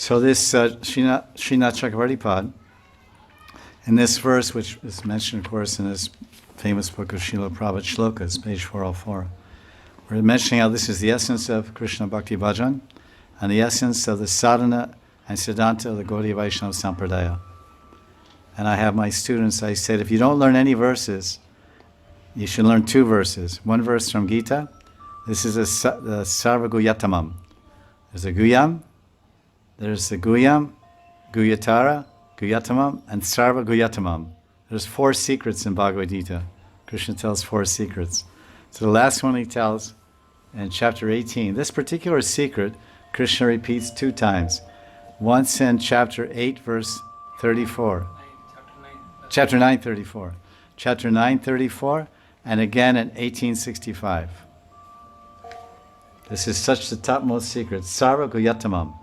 So this Srinath Chakravarti Pad, in this verse, which is mentioned, of course, in this famous book of Srila Prabhupada Shlokas, page 404, we're mentioning how this is the essence of Krishna Bhakti Bhajan and the essence of the sadhana and siddhanta of the Gaudiya Vaishnava Sampradaya. And I have my students, I said, if you don't learn any verses, you should learn 2 verses. One verse from Gita. This is the Sarva Guyatamam. There's a Guyam, there's the Guyam, Guyatara, Guyatamam, and Sarva Guyatamam. There's 4 secrets in Bhagavad Gita. Krishna tells 4 secrets. So the last one he tells in chapter 18. This particular secret, Krishna repeats 2 times. Once in chapter 8, verse 34. Chapter 9, 34. Chapter 9, 34, and again in 1865. This is such the topmost secret. Sarva Guyatamam.